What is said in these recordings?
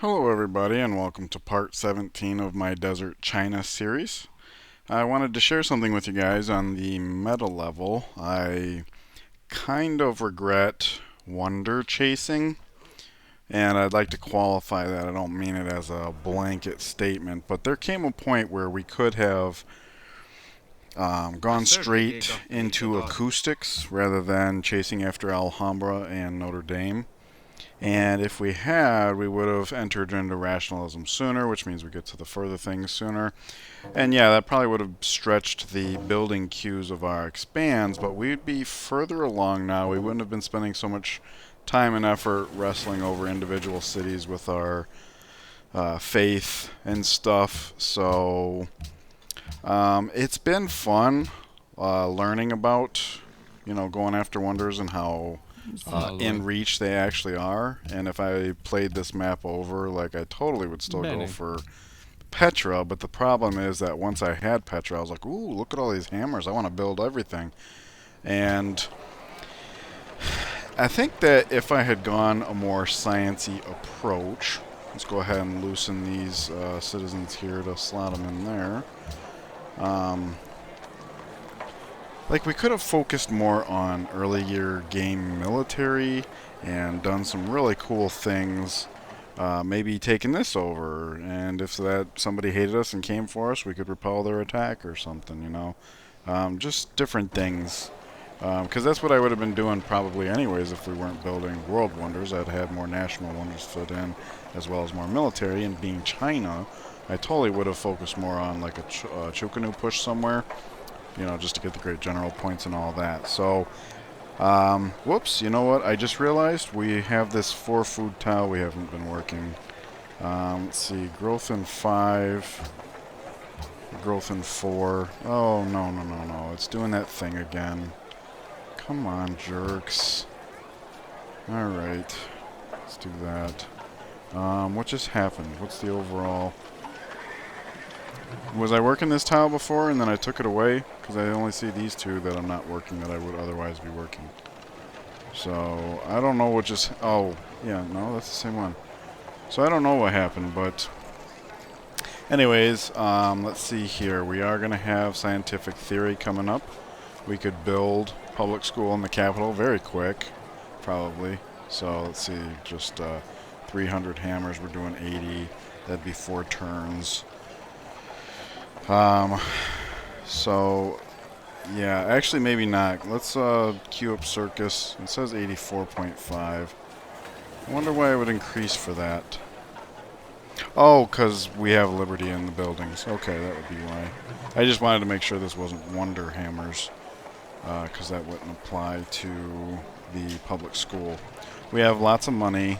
Hello, everybody, and welcome to part 17 of my Desert China series. I wanted to share something with you guys on the meta level. I kind of regret wonder chasing, and I'd like to qualify that. I don't mean it as a blanket statement, but there came a point where we could have gone straight into acoustics rather than chasing after Alhambra and Notre Dame. And if we had, we would have entered into rationalism sooner, which means we get to the further things sooner. And yeah, that probably would have stretched the building queues of our expands, but we'd be further along now. We wouldn't have been spending so much time and effort wrestling over individual cities with our faith and stuff. So it's been fun learning about, going after wonders and how in reach they actually are. And if I played this map over, like, I totally would still go for Petra, but the problem is that once I had Petra, I was like, ooh, look at all these hammers. I want to build everything. And I think that if I had gone a more sciencey approach, let's go ahead and loosen these citizens here to slot them in there. Like, we could have focused more on early year game military and done some really cool things. Maybe taking this over, and if that somebody hated us and came for us, we could repel their attack or something. Just different things. Because that's what I would have been doing probably anyways if we weren't building world wonders. I'd had more national wonders fit in, as well as more military. And being China, I totally would have focused more on like a Chukanu push somewhere, just to get the great general points and all that. So, whoops, you know what? I just realized we have this 4 food tile we haven't been working. Let's see, growth in 5, growth in 4. Oh, no, no, no, no. It's doing that thing again. Come on, jerks. Alright, let's do that. What just happened? What's the overall... Was I working this tile before and then I took it away? Because I only see these 2 that I'm not working that I would otherwise be working. So, I don't know what just... Oh, yeah, no, that's the same one. So I don't know what happened, but... Anyways, let's see here. We are going to have scientific theory coming up. We could build public school in the capital very quick, probably. So, let's see, just 300 hammers. We're doing 80. That'd be 4 turns. So, yeah, actually maybe not. Let's queue up Circus. It says 84.5. I wonder why it would increase for that. Oh, because we have Liberty in the buildings. Okay, that would be why. I just wanted to make sure this wasn't Wonder Hammers, because that wouldn't apply to the public school. We have lots of money,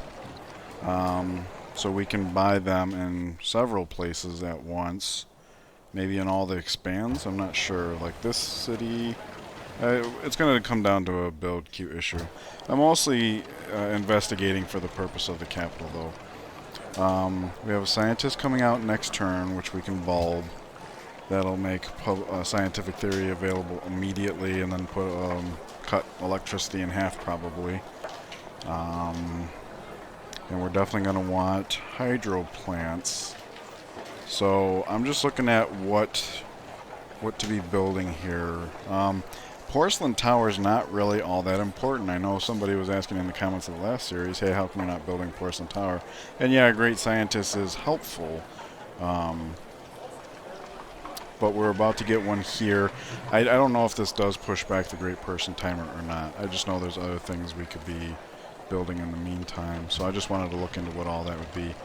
so we can buy them in several places at once. Maybe in all the expands, I'm not sure. Like this city, it's going to come down to a build queue issue. I'm mostly investigating for the purpose of the capital, though. We have a scientist coming out next turn, which we can bulb. That'll make scientific theory available immediately, and then cut electricity in half, probably. And we're definitely going to want hydro plants. So I'm just looking at what to be building here. Porcelain Tower is not really all that important. I know somebody was asking in the comments of the last series, hey, how come you're not building Porcelain Tower? And yeah, Great Scientist is helpful. But we're about to get one here. I don't know if this does push back the Great Person Timer or not. I just know there's other things we could be building in the meantime. So I just wanted to look into what all that would be.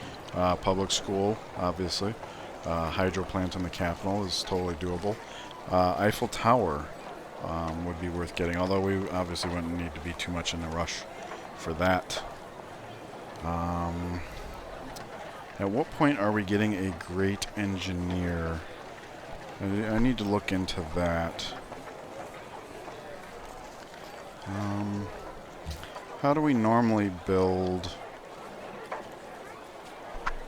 Public school, obviously. Hydro plant in the capital is totally doable. Eiffel Tower would be worth getting, although we obviously wouldn't need to be too much in a rush for that. At what point are we getting a great engineer? I need to look into that. How do we normally build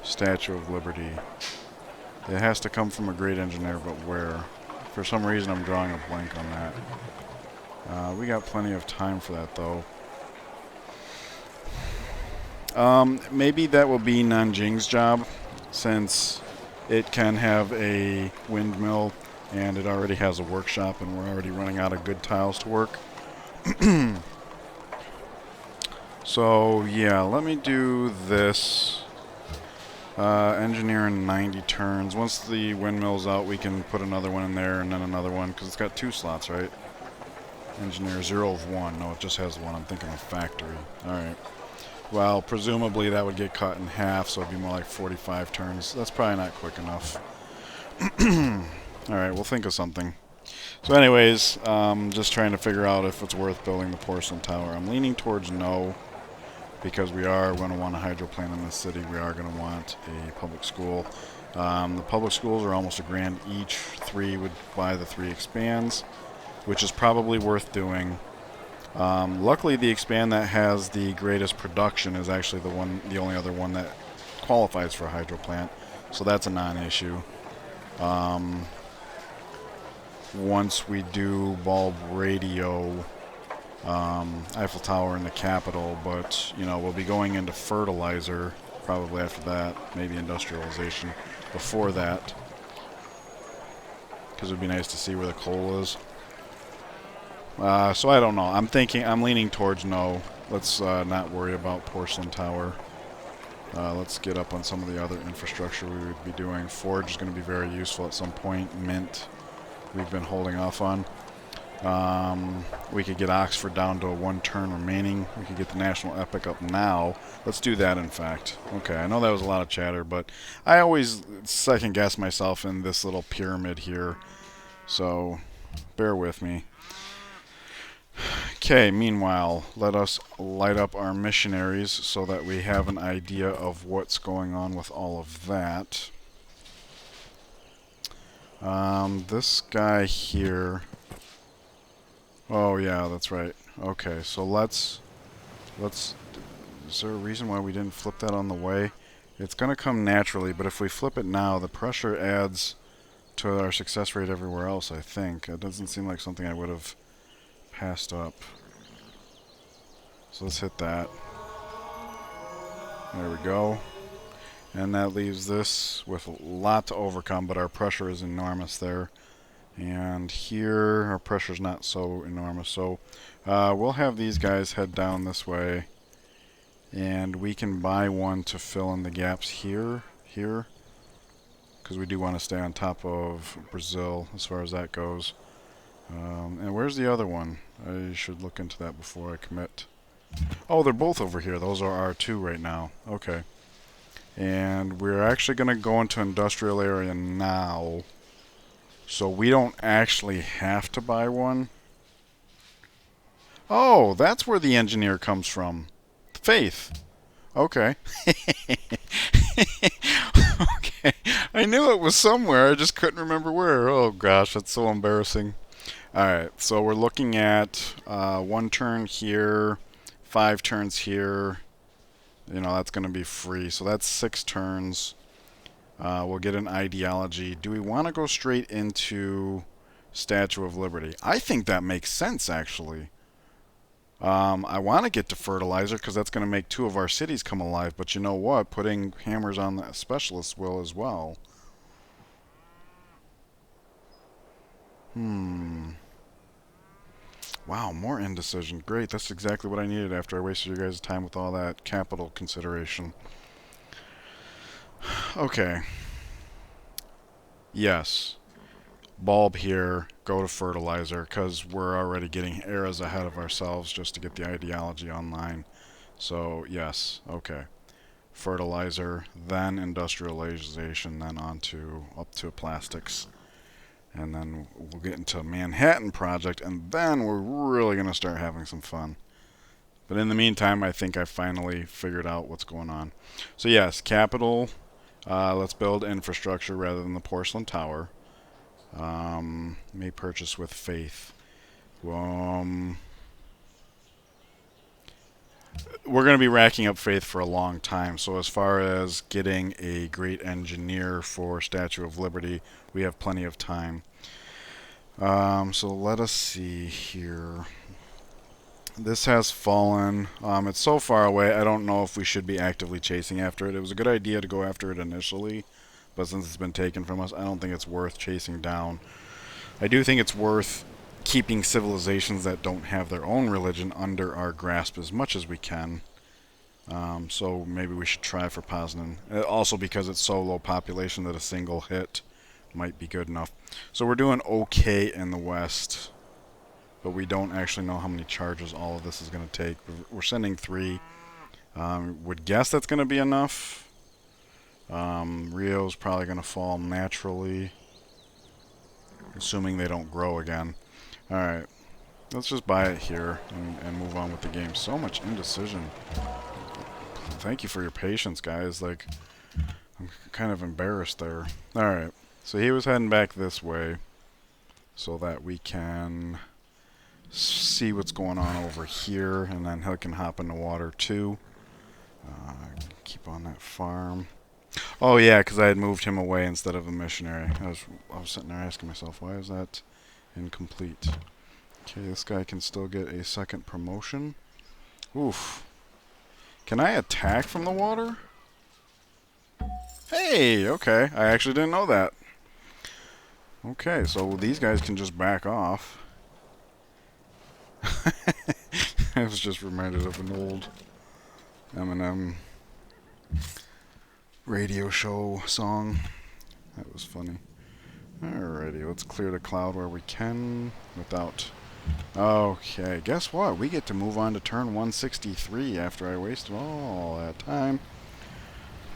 Statue of Liberty? It has to come from a great engineer, but where? For some reason I'm drawing a blank on that. We got plenty of time for that, though. Maybe that will be Nanjing's job, since it can have a windmill and it already has a workshop and we're already running out of good tiles to work. So, yeah, let me do this. Engineer in 90 turns. Once the windmill's out, we can put another one in there and then another one, because it's got 2 slots, right? Engineer 0 of 1. No, it just has 1. I'm thinking of factory. Alright. Well, presumably that would get cut in half, so it'd be more like 45 turns. That's probably not quick enough. Alright, we'll think of something. So anyways, just trying to figure out if it's worth building the porcelain tower. I'm leaning towards no, because we are going to want a hydro plant in this city. We are going to want a public school. The public schools are almost $1,000 each. 3 would buy the 3 expands, which is probably worth doing. Luckily, the expand that has the greatest production is actually the only other one that qualifies for a hydro plant, so that's a non-issue. Once we do bulb radio, Eiffel Tower in the capital, but you know, we'll be going into fertilizer probably after that, maybe industrialization before that, because it would be nice to see where the coal is. So I don't know. I'm leaning towards no. Let's not worry about porcelain tower. Let's get up on some of the other infrastructure we would be doing. Forge is going to be very useful at some point. Mint, we've been holding off on. We could get Oxford down to a 1 turn remaining. We could get the National Epic up now. Let's do that, in fact. Okay, I know that was a lot of chatter, but I always second guess myself in this little pyramid here, so bear with me. Okay, meanwhile, let us light up our missionaries so that we have an idea of what's going on with all of that. This guy here... Oh, yeah, that's right. Okay, so let's... Is there a reason why we didn't flip that on the way? It's going to come naturally, but if we flip it now, the pressure adds to our success rate everywhere else, I think. It doesn't seem like something I would have passed up. So let's hit that. There we go. And that leaves this with a lot to overcome, but our pressure is enormous there. And here, our pressure's not so enormous. So we'll have these guys head down this way. And we can buy one to fill in the gaps here, because we do want to stay on top of Brazil as far as that goes. And where's the other one? I should look into that before I commit. Oh, they're both over here. Those are R2 right now. Okay. And we're actually going to go into industrial area now. So we don't actually have to buy one. Oh, that's where the engineer comes from. Faith. Okay. Okay. I knew it was somewhere. I just couldn't remember where. Oh, gosh. That's so embarrassing. Alright, so we're looking at 1 turn here, 5 turns here. You know, that's going to be free. So that's 6 turns. We'll get an ideology. Do we want to go straight into Statue of Liberty? I think that makes sense, actually. I want to get to fertilizer because that's going to make 2 of our cities come alive. But you know what? Putting hammers on the specialists will as well. Wow, more indecision. Great, that's exactly what I needed after I wasted your guys' time with all that capital consideration. Okay. Yes. Bulb here, go to fertilizer, because we're already getting eras ahead of ourselves just to get the ideology online. So, yes, okay. Fertilizer, then industrialization, then up to plastics. And then we'll get into Manhattan Project, and then we're really going to start having some fun. But in the meantime, I think I finally figured out what's going on. So yes, capital. Let's build infrastructure rather than the porcelain tower. May purchase with faith. We're going to be racking up faith for a long time. So as far as getting a great engineer for Statue of Liberty, we have plenty of time. So let us see here. This has fallen. It's so far away, I don't know if we should be actively chasing after it. It was a good idea to go after it initially, but since it's been taken from us, I don't think it's worth chasing down. I do think it's worth keeping civilizations that don't have their own religion under our grasp as much as we can. So maybe we should try for Poznan. Also because it's so low population that a single hit might be good enough. So we're doing okay in the west, but we don't actually know how many charges all of this is going to take. We're sending 3. Would guess that's going to be enough. Rio's probably going to fall naturally, assuming they don't grow again. Alright, let's just buy it here and move on with the game. So much indecision. Thank you for your patience, guys. Like, I'm kind of embarrassed there. Alright, so he was heading back this way so that we can see what's going on over here, and then he can hop in the water too. Keep on that farm. Oh yeah, because I had moved him away instead of a missionary. I was sitting there asking myself, why is that incomplete? Okay, this guy can still get a second promotion. Oof. Can I attack from the water? Hey, okay. I actually didn't know that. Okay, so these guys can just back off. I was just reminded of an old Eminem radio show song. That was funny. Alrighty, let's clear the cloud where we can without... Okay, guess what? We get to move on to turn 163 after I wasted all that time.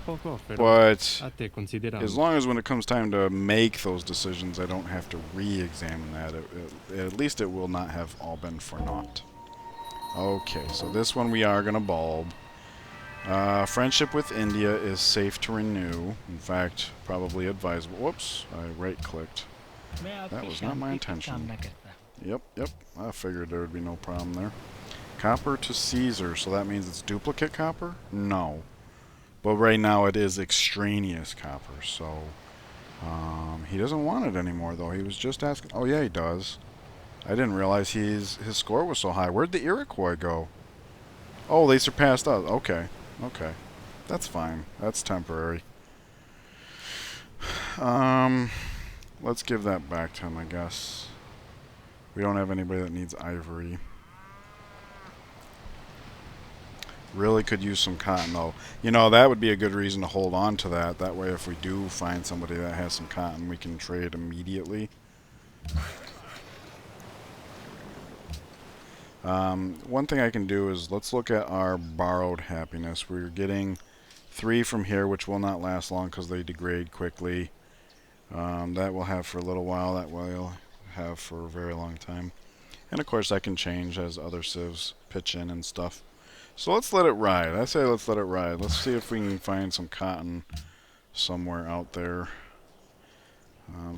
But as long as when it comes time to make those decisions, I don't have to re-examine that. At least it will not have all been for naught. Okay, so this one we are going to bulb. Friendship with India is safe to renew. In fact, probably advisable. Whoops, I right-clicked. That was not my intention. Yep, I figured there would be no problem there. Copper to Caesar, so that means it's duplicate copper? No. But right now it is extraneous copper, so... he doesn't want it anymore, though. He was just asking... Oh, yeah, he does. I didn't realize his score was so high. Where'd the Iroquois go? Oh, they surpassed us. Okay. Okay. That's fine. That's temporary. Let's give that back to him, I guess. We don't have anybody that needs ivory. Really could use some cotton, though. You know, that would be a good reason to hold on to that. That way, if we do find somebody that has some cotton, we can trade immediately. One thing I can do is, let's look at our borrowed happiness. We're getting 3 from here, which will not last long because they degrade quickly. That we'll have for a little while. That we'll have for a very long time. And of course, I can change as other civs pitch in and stuff. So let's let it ride. I say let's let it ride. Let's see if we can find some cotton somewhere out there.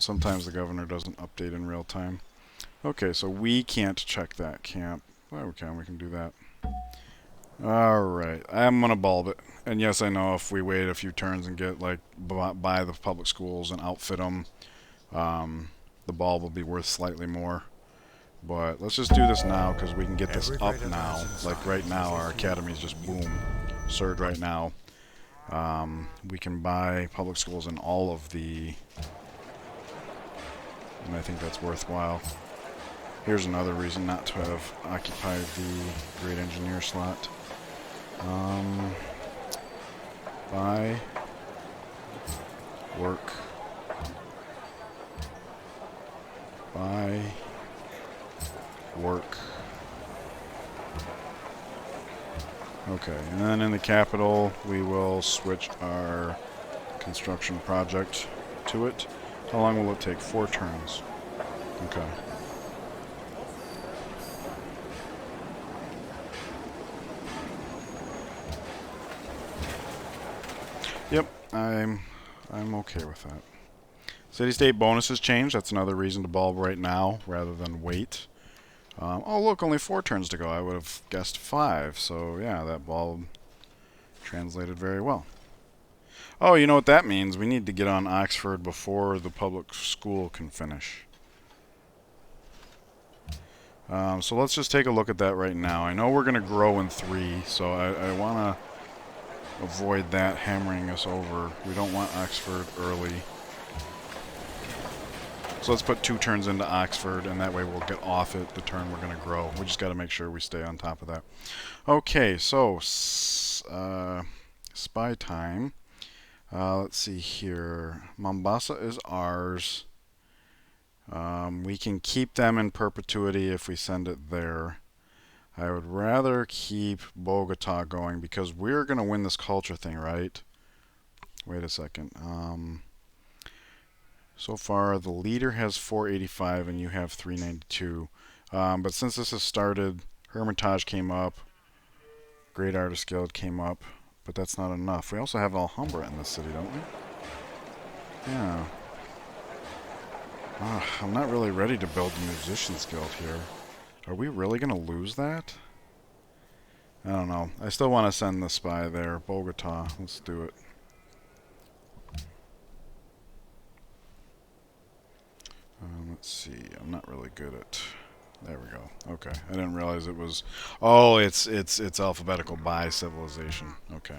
Sometimes the governor doesn't update in real time. Okay, so we can't check that camp. Well, we can do that. Alright, I'm gonna bulb it. And yes, I know if we wait a few turns and get, like, buy the public schools and outfit them, the bulb will be worth slightly more. But let's just do this now, because we can get this up now. Like, right now, our academy is just, boom, surge right now. We can buy public schools in all of the... And I think that's worthwhile. Here's another reason not to have occupied the great engineer slot. Buy, work, buy, work. Okay, and then in the capital, we will switch our construction project to it. How long will it take? 4 turns. Okay. Yep, I'm okay with that. City-state bonuses changed. That's another reason to bulb right now rather than wait. Oh, look, only 4 turns to go. I would have guessed 5. So, yeah, that bulb translated very well. Oh, you know what that means? We need to get on Oxford before the public school can finish. So let's just take a look at that right now. I know we're going to grow in 3, so I want to avoid that hammering us over. We don't want Oxford early. So let's put 2 turns into Oxford, and that way we'll get off it the turn we're going to grow. We just got to make sure we stay on top of that. Okay, so spy time. Let's see here. Mombasa is ours. We can keep them in perpetuity if we send it there. I would rather keep Bogota going because we're going to win this culture thing, right? Wait a second. So far, the leader has 485 and you have 392. But since this has started, Hermitage came up. Great Artist Guild came up. But that's not enough. We also have Alhambra in this city, don't we? Yeah. I'm not really ready to build the Musicians Guild here. Are we really going to lose that? I don't know. I still want to send the spy there. Bogota. Let's do it. Let's see. I'm not really good at... There we go. Okay. I didn't realize it was... Oh, it's alphabetical by civilization. Okay.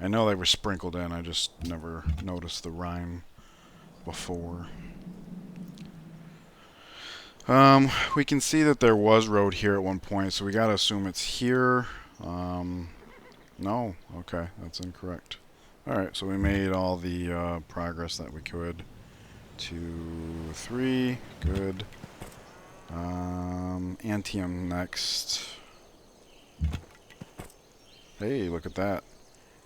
I know they were sprinkled in. I just never noticed the rhyme before. We can see that there was road here at one point, so we gotta assume it's here. No. Okay. That's incorrect. Alright, so we made all the progress that we could. 2, 3, good. Antium next. Hey, look at that.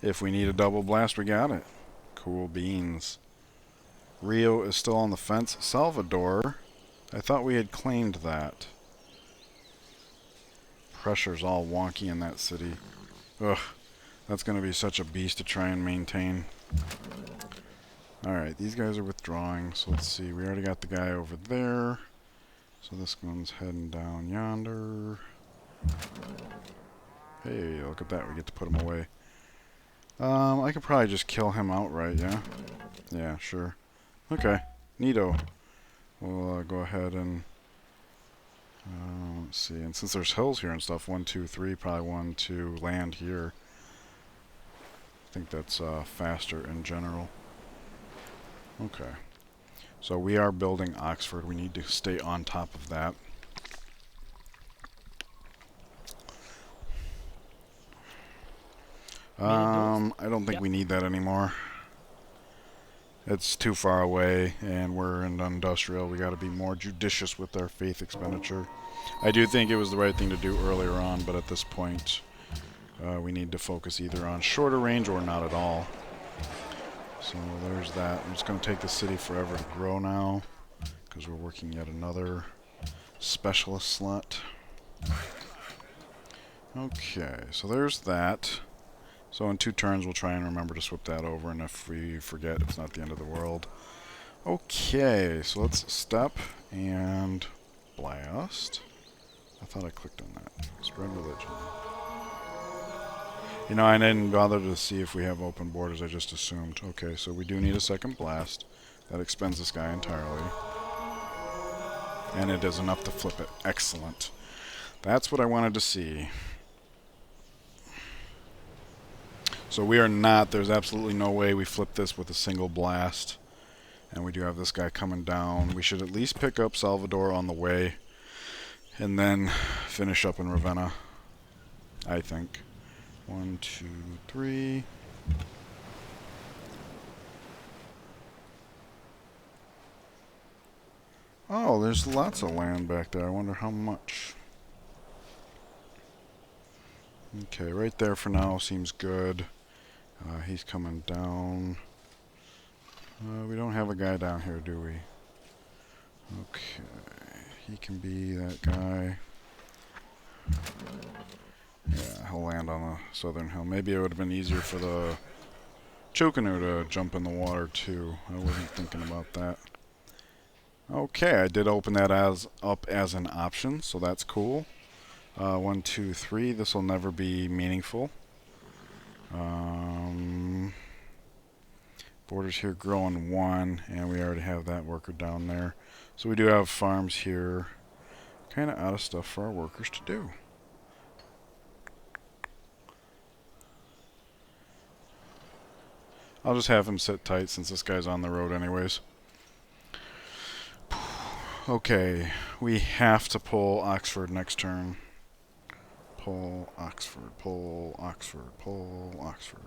If we need a double blast, we got it. Cool beans. Rio is still on the fence. Salvador, I thought we had claimed that. Pressure's all wonky in that city. Ugh, that's going to be such a beast to try and maintain. Alright, these guys are withdrawing, so let's see. We already got the guy over there. So this one's heading down yonder. Hey, look at that. We get to put him away. I could probably just kill him outright, yeah? Yeah, sure. Okay, neato. We'll go ahead and... let's see. And since there's hills here and stuff, 1, 2, 3, probably 1, 2, land here. I think that's faster in general. Okay. So we are building Oxford. We need to stay on top of that. I don't think we need that anymore. It's too far away, and we're in industrial. We got to be more judicious with our faith expenditure. I do think it was the right thing to do earlier on, but at this point, we need to focus either on shorter range or not at all. So there's that. I'm just going to take the city forever to grow now, because we're working yet another specialist slot. Okay, so there's that. So in 2 turns, we'll try and remember to swap that over, and if we forget, it's not the end of the world. Okay, so let's step and blast. I thought I clicked on that. Spread religion. You know, I didn't bother to see if we have open borders, I just assumed. Okay, so we do need a second blast. That expends this guy entirely. And it is enough to flip it. Excellent. That's what I wanted to see. So we are not, there's absolutely no way we flip this with a single blast. And we do have this guy coming down. We should at least pick up Salvador on the way. And then finish up in Ravenna, I think. 1, 2, 3. Oh, there's lots of land back there. I wonder how much. Okay, right there for now seems good. He's coming down. We don't have a guy down here, do we? Okay, he can be that guy. Yeah, he'll land on the southern hill. Maybe it would have been easier for the Chukanu to jump in the water too. I wasn't thinking about that. Okay, I did open that up as an option, so that's cool. 1, 2, 3. This will never be meaningful. Borders here growing 1, and we already have that worker down there. So we do have farms here. kind of out of stuff for our workers to do. I'll just have him sit tight since this guy's on the road anyways. Okay, we have to pull Oxford next turn. Pull Oxford, pull Oxford, pull Oxford.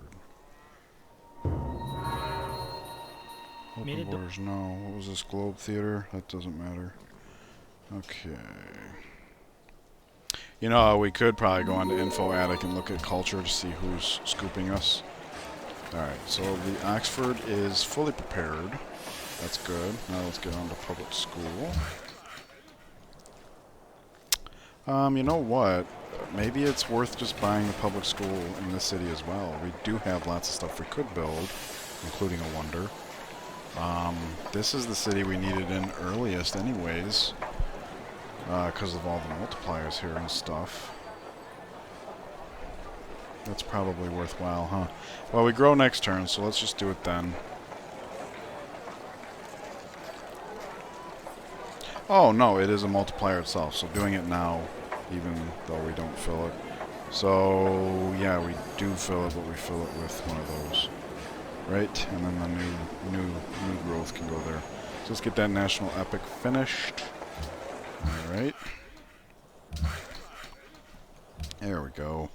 Open borders, no. What was this, Globe Theater? That doesn't matter. Okay. You know, we could probably go onto Info Attic and look at culture to see who's scooping us. Alright, so the Oxford is fully prepared. That's good. Now let's get on to public school. You know what? Maybe it's worth just buying a public school in this city as well. We do have lots of stuff we could build, including a wonder. This is the city we needed in earliest anyways, because of all the multipliers here and stuff. That's probably worthwhile, huh? Well, we grow next turn, so let's just do it then. Oh, no, it is a multiplier itself, so doing it now, even though we don't fill it. So, yeah, we do fill it, but we fill it with one of those. Right? And then the new growth can go there. So let's get that National Epic finished. Alright. There we go.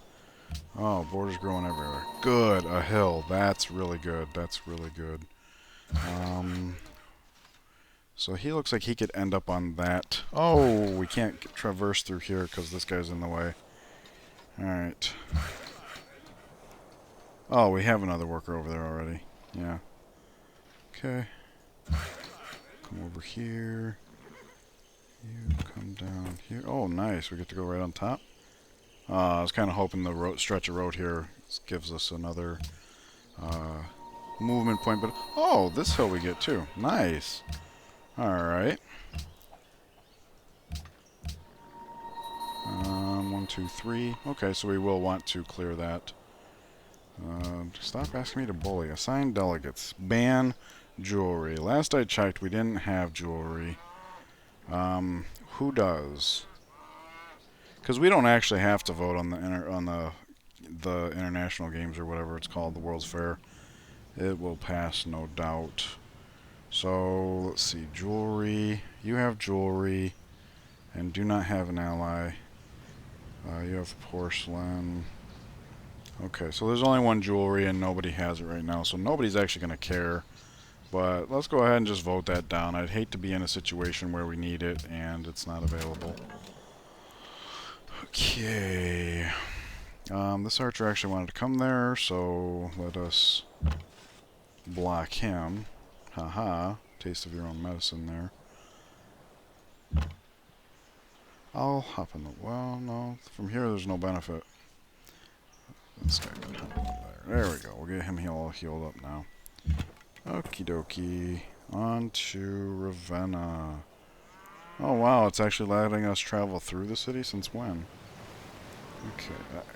Oh, borders growing everywhere. Good, a hill. That's really good. That's really good. So he looks like he could end up on that. Oh, we can't traverse through here because this guy's in the way. Alright. Oh, we have another worker over there already. Yeah. Okay. Come over here. You come down here. Oh, nice. We get to go right on top. I was kind of hoping the stretch of road here gives us another movement point. But oh, this hill we get too. Nice. Alright. 1, 2, 3. Okay, so we will want to clear that. Stop asking me to bully. Assign delegates. Ban jewelry. Last I checked, we didn't have jewelry. Who does? Because we don't actually have to vote on the international games or whatever it's called, the World's Fair. It will pass, no doubt. So let's see. Jewelry. You have jewelry, and do not have an ally. You have porcelain. Okay, so there's only one jewelry and nobody has it right now, so nobody's actually going to care. But let's go ahead and just vote that down. I'd hate to be in a situation where we need it and it's not available. Okay. This archer actually wanted to come there, so let us block him. Haha. Taste of your own medicine there. I'll hop in the... Well, no. From here there's no benefit. This guy can hop over there. There we go. We'll get him all healed up now. Okie dokie. On to Ravenna. Oh wow, it's actually letting us travel through the city since when? Okay.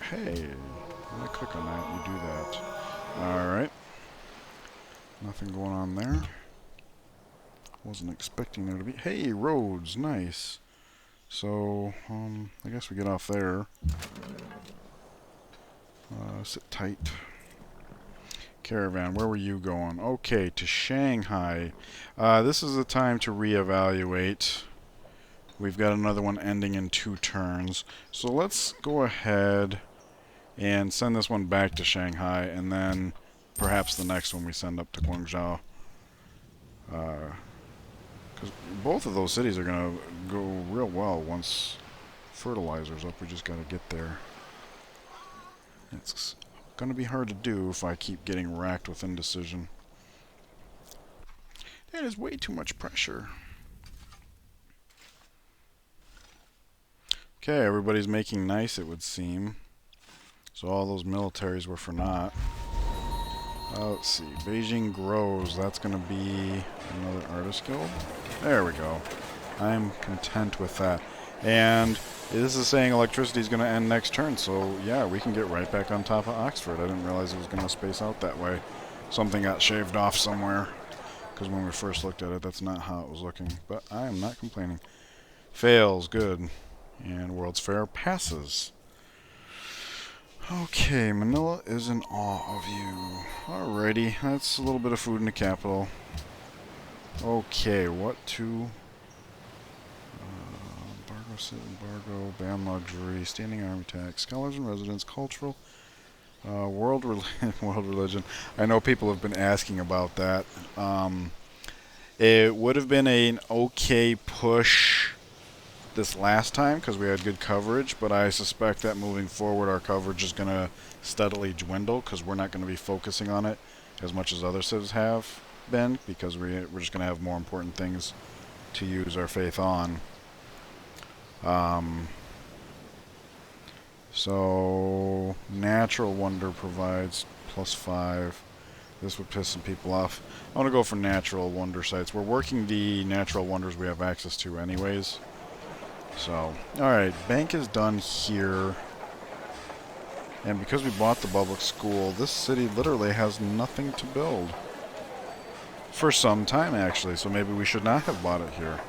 Hey, when I click on that, you do that. Alright. Nothing going on there. Wasn't expecting there to be... Hey, roads. Nice. So, I guess we get off there. Sit tight. Caravan, where were you going? Okay, to Shanghai. This is the time to reevaluate. We've got another one ending in 2 turns. So let's go ahead and send this one back to Shanghai, and then perhaps the next one we send up to Guangzhou. Because both of those cities are going to go real well once fertilizer's up. We just got to get there. It's going to be hard to do if I keep getting racked with indecision. That is way too much pressure. Okay, everybody's making nice, it would seem. So all those militaries were for naught. Let's see. Beijing grows. That's going to be another artist guild. There we go. I'm content with that. And this is saying electricity is going to end next turn, so yeah, we can get right back on top of Oxford. I didn't realize it was going to space out that way. Something got shaved off somewhere, because when we first looked at it, that's not how it was looking. But I am not complaining. Fails, good. And World's Fair passes. Okay, Manila is in awe of you. Alrighty, that's a little bit of food in the capital. Okay, what to... embargo, sit, embargo, ban luxury, standing army tax, scholars and residents, cultural, world religion. I know people have been asking about that. It would have been an okay push this last time because we had good coverage, but I suspect that moving forward our coverage is going to steadily dwindle because we're not going to be focusing on it as much as other civs have been, because we're just going to have more important things to use our faith on. So natural wonder provides +5. This would piss some people off. I want to go for natural wonder sites. We're working the natural wonders we have access to anyways. So, alright, bank is done here. And because we bought the public school, this city literally has nothing to build. For some time, actually, so maybe we should not have bought it here.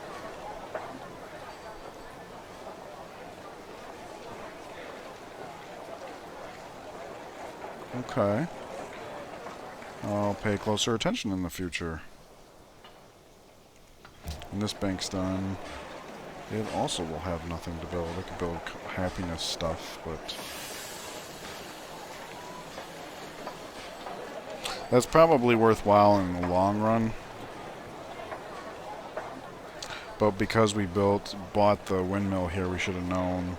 Okay. I'll pay closer attention in the future. And this bank's done. It also will have nothing to build. It could build happiness stuff, but... that's probably worthwhile in the long run. But because we bought the windmill here, we should have known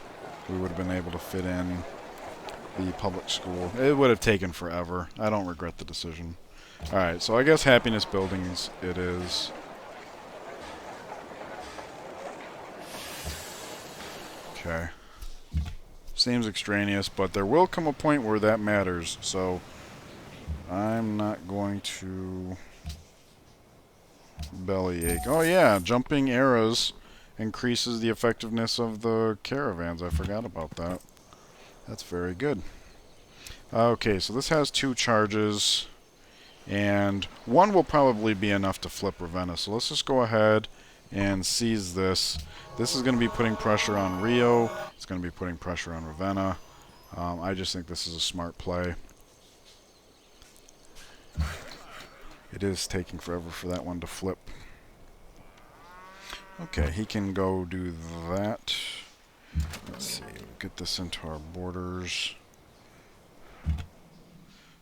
we would have been able to fit in the public school. It would have taken forever. I don't regret the decision. Alright, so I guess happiness buildings it is. Okay. Seems extraneous, but there will come a point where that matters, so I'm not going to bellyache. Oh yeah, jumping arrows increases the effectiveness of the caravans. I forgot about that. That's very good. Okay, so this has 2 charges, and 1 will probably be enough to flip Ravenna. So let's just go ahead and seize this. This is going to be putting pressure on Rio. It's going to be putting pressure on Ravenna. I just think this is a smart play. It is taking forever for that one to flip. Okay, he can go do that. Let's see, we'll get this into our borders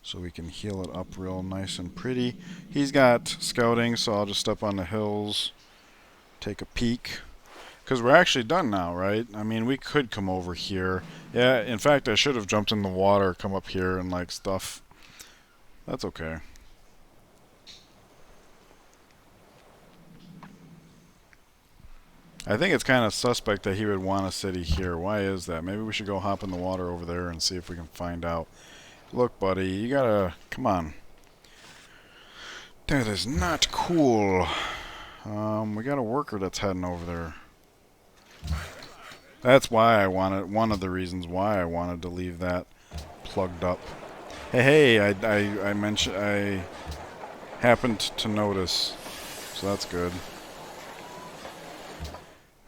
so we can heal it up real nice and pretty. He's got scouting, so I'll just step on the hills, take a peek. Because we're actually done now, right? I mean, we could come over here. Yeah, in fact, I should have jumped in the water, come up here and like stuff. That's okay. I think it's kind of suspect that he would want a city here. Why is that? Maybe we should go hop in the water over there and see if we can find out. Look, buddy, you gotta... come on. That is not cool. We got a worker that's heading over there. That's why I wanted... one of the reasons why I wanted to leave that plugged up. Hey, I mentioned... I happened to notice. So that's good.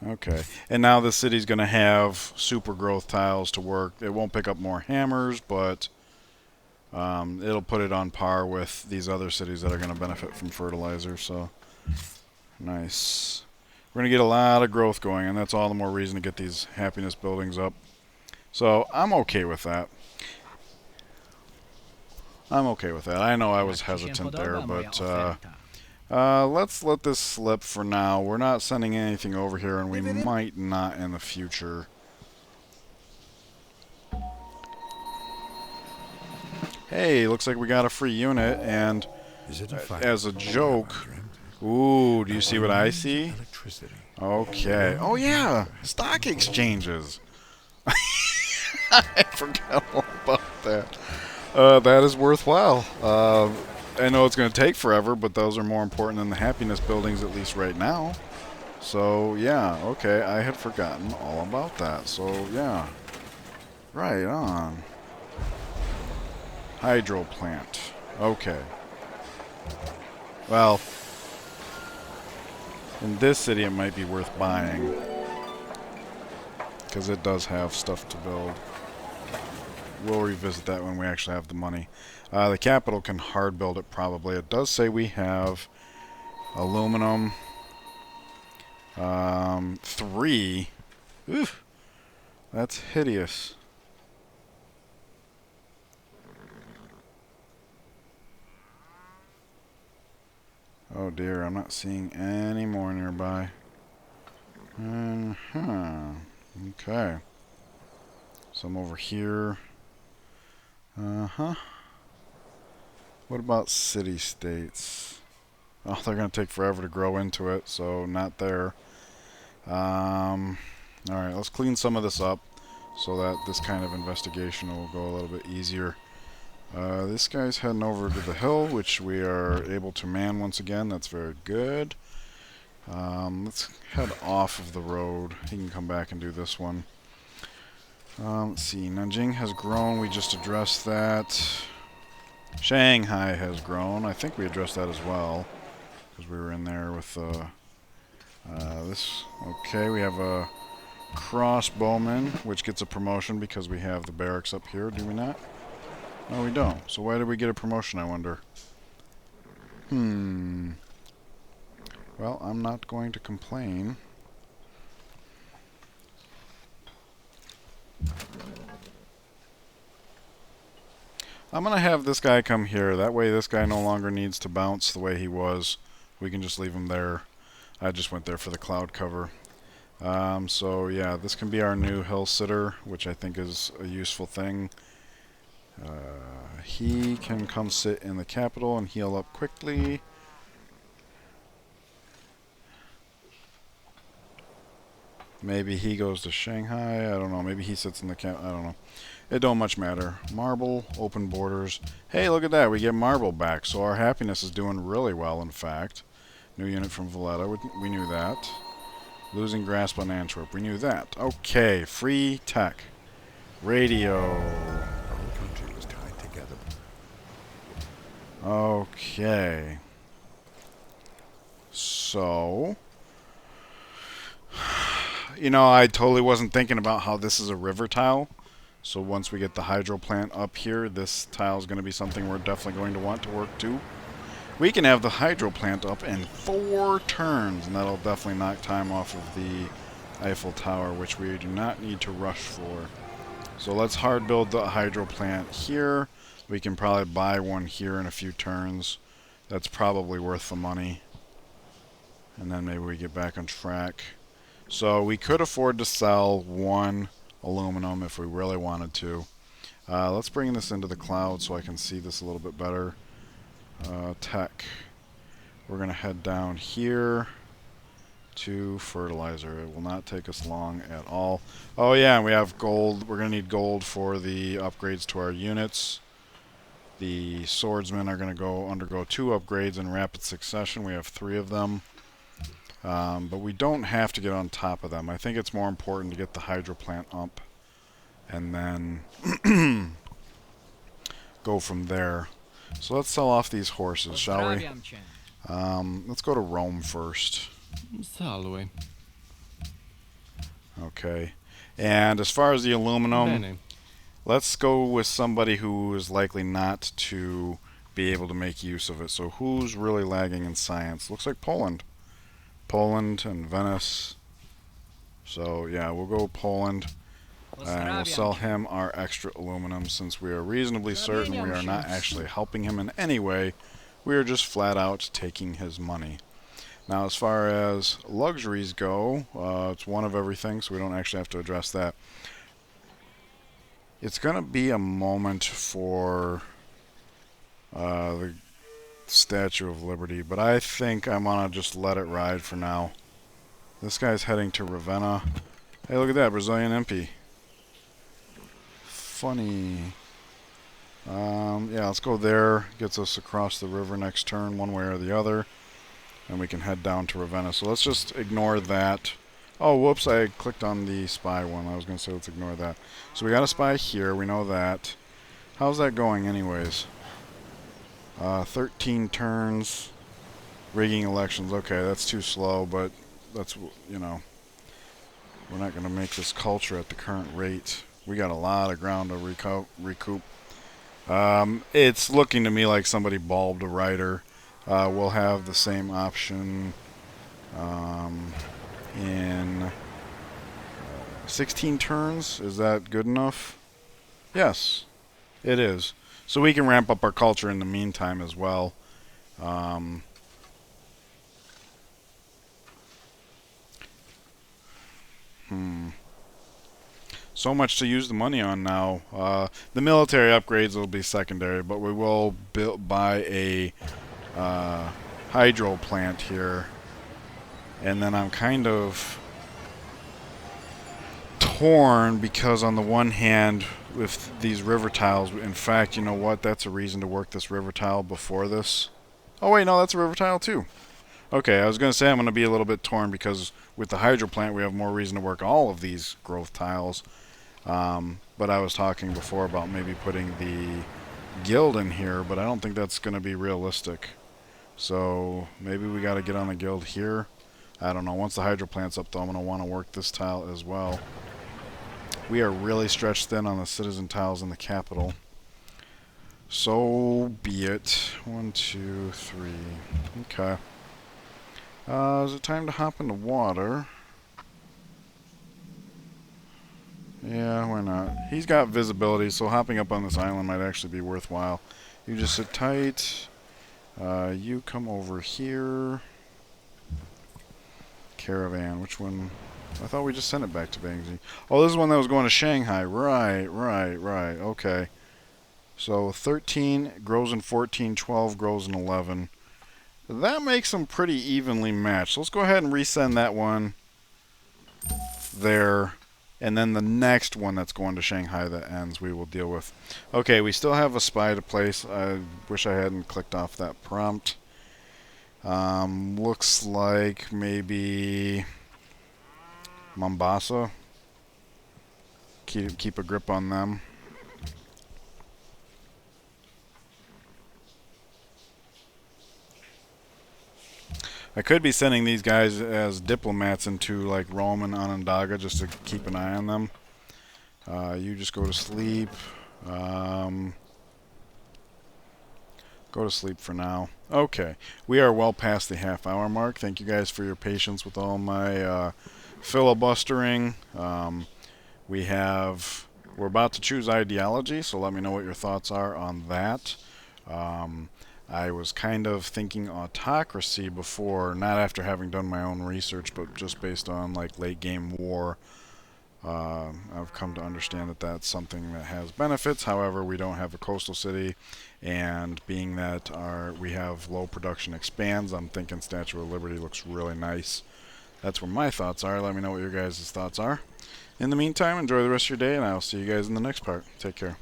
Okay, and now the city's going to have super growth tiles to work. It won't pick up more hammers, but it'll put it on par with these other cities that are going to benefit from fertilizer, so nice. We're going to get a lot of growth going, and that's all the more reason to get these happiness buildings up. So I'm okay with that. I'm okay with that. I know I was hesitant there, but... let's let this slip for now. We're not sending anything over here, and we might not in the future. Hey, looks like we got a free unit, and as a joke... Ooh, do you see what I see? Okay. Oh yeah, stock exchanges. I forgot all about that. That is worthwhile. I know it's going to take forever, but those are more important than the happiness buildings, at least right now. So, yeah, okay, I had forgotten all about that. So, yeah, right on. Hydro plant. Okay. Well, in this city it might be worth buying. because it does have stuff to build. We'll revisit that when we actually have the money. The capital can hard build it probably. It does say we have aluminum 3. Oof, that's hideous. Oh dear, I'm not seeing any more nearby. Okay. Some over here. What about city-states? Oh, they're going to take forever to grow into it, so not there. Alright, let's clean some of this up so that this kind of investigation will go a little bit easier. This guy's heading over to the hill, which we are able to man once again. That's very good. Let's head off of the road. He can come back and do this one. Let's see. Nanjing has grown. We just addressed that. Shanghai has grown. I think we addressed that as well, because we were in there with this. Okay, we have a crossbowman, which gets a promotion because we have the barracks up here. Do we not? No, we don't. So why did we get a promotion, I wonder? Well, I'm not going to complain. I'm going to have this guy come here. That way this guy no longer needs to bounce the way he was. We can just leave him there. I just went there for the cloud cover. So yeah, this can be our new hill sitter, which I think is a useful thing. He can come sit in the capital and heal up quickly. Maybe he goes to Shanghai. I don't know. Maybe he sits in the camp. I don't know. It don't much matter. Marble, open borders. Hey, look at that. We get marble back. So our happiness is doing really well, in fact. New unit from Valletta. We knew that. Losing grasp on Antwerp. We knew that. Okay. Free tech. Radio. Our whole country was tied together. Okay. So... You know, I totally wasn't thinking about how this is a river tile. So once we get the hydro plant up here, this tile is going to be something we're definitely going to want to work to. We can have the hydro plant up in 4 turns, and that'll definitely knock time off of the Eiffel Tower, which we do not need to rush for. So let's hard build the hydro plant here. We can probably buy one here in a few turns. That's probably worth the money. And then maybe we get back on track. So we could afford to sell 1 aluminum if we really wanted to. Let's bring this into the cloud so I can see this a little bit better. Tech. We're going to head down here to fertilizer. It will not take us long at all. Oh yeah, we have gold. We're going to need gold for the upgrades to our units. The swordsmen are going to undergo 2 upgrades in rapid succession. We have 3 of them. But we don't have to get on top of them. I think it's more important to get the hydro plant up and then go from there. So let's sell off these horses, shall we? Let's go to Rome first. Salve. Okay. And as far as the aluminum, Bene. let's go with somebody who is likely not to be able to make use of it. So who's really lagging in science? Looks like Poland. Poland and Venice. So yeah, we'll go Poland, and we'll sell him our extra aluminum since we are reasonably certain we are not actually helping him in any way. We are just flat out taking his money. Now as far as luxuries go, it's 1 of everything, so we don't actually have to address that. It's going to be a moment for the Statue of Liberty, but I think I'm gonna just let it ride for now. This guy's heading to Ravenna. Hey, look at that, Brazilian MP. Funny. Yeah, let's go there. Gets us across the river next turn, one way or the other. And we can head down to Ravenna. So let's just ignore that. Oh, whoops, I clicked on the spy one. I was gonna say let's ignore that. So we got a spy here, we know that. How's that going anyways? 13 turns, rigging elections. Okay, that's too slow, but that's, you know. we're not going to make this culture at the current rate. We got a lot of ground to recoup. It's looking to me like somebody bulbed a rider. We'll have the same option in 16 turns. Is that good enough? Yes, it is. So we can ramp up our culture in the meantime as well. So much to use the money on now. The military upgrades will be secondary, but we will buy a hydro plant here. And then I'm kind of torn because on the one hand, with these river tiles, in fact, you know what? That's a reason to work this river tile before this. Oh wait, no, that's a river tile too. Okay, I was going to say I'm going to be a little bit torn because with the hydro plant we have more reason to work all of these growth tiles. But I was talking before about maybe putting the guild in here, but I don't think that's going to be realistic. So maybe we got to get on the guild here. I don't know. Once the hydro plant's up though, I'm going to want to work this tile as well. We are really stretched thin on the citizen tiles in the capital. So be it. 1, 2, 3. Okay. Is it time to hop into water? Yeah, why not? He's got visibility, so hopping up on this island might actually be worthwhile. You just sit tight. You come over here. Caravan, which one? I thought we just sent it back to Bangsi. Oh, this is one that was going to Shanghai. Right. Okay. So 13 grows in 14, 12 grows in 11. That makes them pretty evenly matched. So let's go ahead and resend that one there. And then the next one that's going to Shanghai that ends, we will deal with. Okay, we still have a spy to place. I wish I hadn't clicked off that prompt. Looks like maybe Mombasa. Keep a grip on them. I could be sending these guys as diplomats into like Rome and Onondaga just to keep an eye on them. You just go to sleep. Go to sleep for now. Okay, we are well past the half-hour mark. Thank you guys for your patience with all my filibustering. We're about to choose ideology, so let me know what your thoughts are on that. I was kind of thinking autocracy before, not after having done my own research, but just based on like late game war. I've come to understand that that's something that has benefits. However, we don't have a coastal city, and being that we have low production expands, I'm thinking Statue of Liberty looks really nice. That's where my thoughts are. Let me know what your guys' thoughts are. In the meantime, enjoy the rest of your day, and I'll see you guys in the next part. Take care.